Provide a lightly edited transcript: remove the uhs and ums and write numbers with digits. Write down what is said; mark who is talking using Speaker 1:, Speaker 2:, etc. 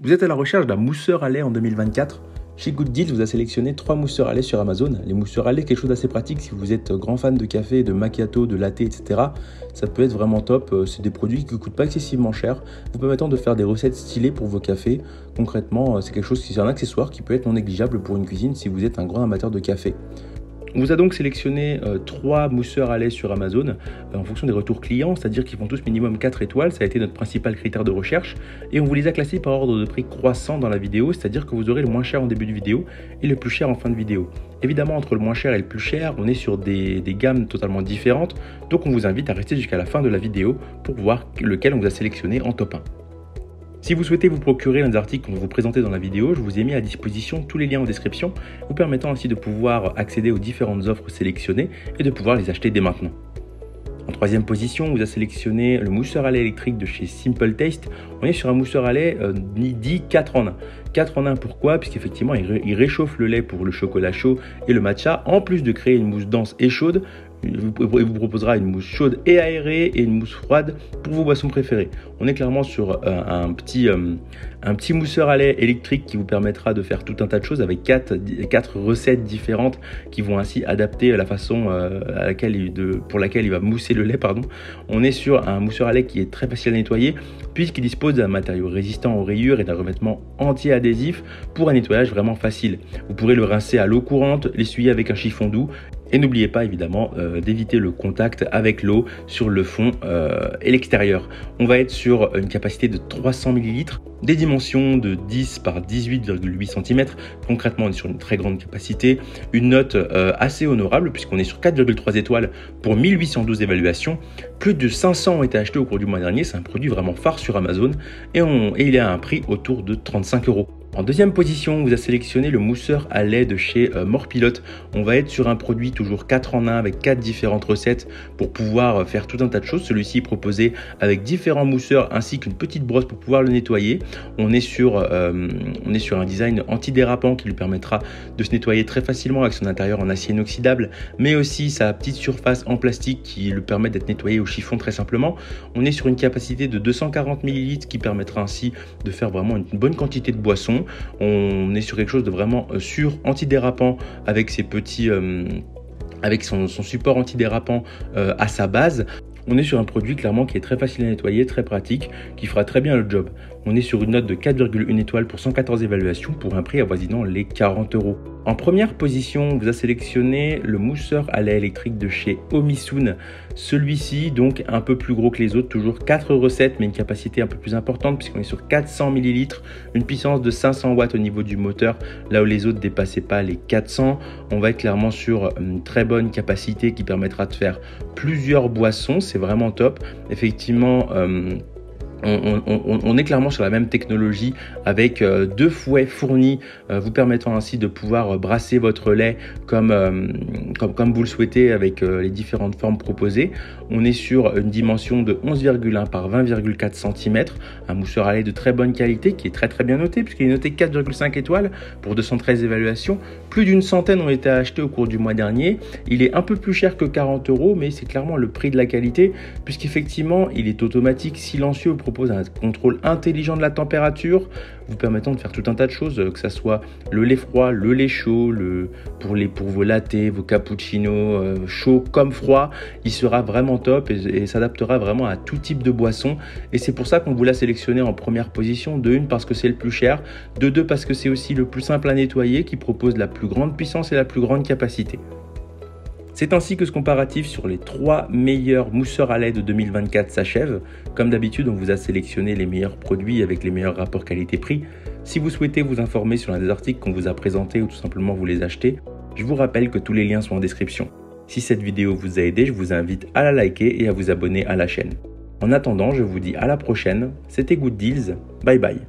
Speaker 1: Vous êtes à la recherche d'un mousseur à lait en 2024? Chez Good Deals, vous a sélectionné 3 mousseurs à lait sur Amazon. Les mousseurs à lait, quelque chose d'assez pratique si vous êtes grand fan de café, de macchiato, de latte, etc. Ça peut être vraiment top. C'est des produits qui ne coûtent pas excessivement cher, vous permettant de faire des recettes stylées pour vos cafés. Concrètement, c'est quelque chose qui est un accessoire qui peut être non négligeable pour une cuisine si vous êtes un grand amateur de café. On vous a donc sélectionné 3 mousseurs à lait sur Amazon en fonction des retours clients, c'est-à-dire qu'ils font tous minimum 4 étoiles, ça a été notre principal critère de recherche, et on vous les a classés par ordre de prix croissant dans la vidéo, c'est-à-dire que vous aurez le moins cher en début de vidéo et le plus cher en fin de vidéo. Évidemment, entre le moins cher et le plus cher, on est sur des gammes totalement différentes, donc on vous invite à rester jusqu'à la fin de la vidéo pour voir lequel on vous a sélectionné en top 1. Si vous souhaitez vous procurer l'un des articles qu'on va vous présenter dans la vidéo, je vous ai mis à disposition tous les liens en description, vous permettant ainsi de pouvoir accéder aux différentes offres sélectionnées et de pouvoir les acheter dès maintenant. En troisième position, on vous a sélectionné le mousseur à lait électrique de chez Simple Taste. On est sur un mousseur à lait dit 4 en 1. 4 en 1 pourquoi? Puisqu'effectivement il réchauffe le lait pour le chocolat chaud et le matcha, en plus de créer une mousse dense et chaude. Il vous proposera une mousse chaude et aérée et une mousse froide pour vos boissons préférées. On est clairement sur un petit mousseur à lait électrique qui vous permettra de faire tout un tas de choses avec 4 recettes différentes qui vont ainsi adapter la façon pour laquelle il va mousser le lait. On est sur un mousseur à lait qui est très facile à nettoyer puisqu'il dispose d'un matériau résistant aux rayures et d'un revêtement anti-adhésif pour un nettoyage vraiment facile. Vous pourrez le rincer à l'eau courante, l'essuyer avec un chiffon doux. Et n'oubliez pas évidemment d'éviter le contact avec l'eau sur le fond et l'extérieur. On va être sur une capacité de 300 ml, des dimensions de 10 par 18,8 cm. Concrètement, on est sur une très grande capacité. Une note assez honorable puisqu'on est sur 4,3 étoiles pour 1812 évaluations. Plus de 500 ont été achetés au cours du mois dernier. C'est un produit vraiment phare sur Amazon et il est à un prix autour de 35 €. En deuxième position, on vous a sélectionné le mousseur à lait de chez Morpilote. On va être sur un produit toujours 4 en 1 avec 4 différentes recettes pour pouvoir faire tout un tas de choses. Celui-ci est proposé avec différents mousseurs ainsi qu'une petite brosse pour pouvoir le nettoyer. On est sur un design antidérapant qui lui permettra de se nettoyer très facilement avec son intérieur en acier inoxydable, mais aussi sa petite surface en plastique qui lui permet d'être nettoyé au chiffon très simplement. On est sur une capacité de 240 ml qui permettra ainsi de faire vraiment une bonne quantité de boissons. On est sur quelque chose de vraiment sûr, antidérapant avec ses petits, avec son support antidérapant à sa base. On est sur un produit clairement qui est très facile à nettoyer, très pratique, qui fera très bien le job. On est sur une note de 4,1 étoiles pour 114 évaluations pour un prix avoisinant les 40 €. En première position, on vous a sélectionné le mousseur à lait électrique de chez Omisun. Celui-ci, donc un peu plus gros que les autres, toujours 4 recettes, mais une capacité un peu plus importante puisqu'on est sur 400 ml, une puissance de 500 watts au niveau du moteur, là où les autres ne dépassaient pas les 400. On va être clairement sur une très bonne capacité qui permettra de faire plusieurs boissons, c'est vraiment top. Effectivement, on est clairement sur la même technologie avec 2 fouets fournis vous permettant ainsi de pouvoir brasser votre lait comme vous le souhaitez avec les différentes formes proposées. On est sur une dimension de 11,1 par 20,4 cm, un mousseur à lait de très bonne qualité qui est très bien noté puisqu'il est noté 4,5 étoiles pour 213 évaluations. Plus d'une centaine ont été achetés au cours du mois dernier. Il est un peu plus cher que 40 €, mais c'est clairement le prix de la qualité puisqu'effectivement il est automatique, silencieux, propose un contrôle intelligent de la température, vous permettant de faire tout un tas de choses, que ce soit le lait froid, le lait chaud, pour vos lattés, vos cappuccinos, chaud comme froid. Il sera vraiment top et s'adaptera vraiment à tout type de boisson. Et c'est pour ça qu'on vous l'a sélectionné en première position. De 1 parce que c'est le plus cher, de 2 parce que c'est aussi le plus simple à nettoyer, qui propose la plus grande puissance et la plus grande capacité. C'est ainsi que ce comparatif sur les 3 meilleurs mousseurs à lait de 2024 s'achève. Comme d'habitude, on vous a sélectionné les meilleurs produits avec les meilleurs rapports qualité-prix. Si vous souhaitez vous informer sur l'un des articles qu'on vous a présentés ou tout simplement vous les acheter, je vous rappelle que tous les liens sont en description. Si cette vidéo vous a aidé, je vous invite à la liker et à vous abonner à la chaîne. En attendant, je vous dis à la prochaine. C'était Good Deals. Bye bye.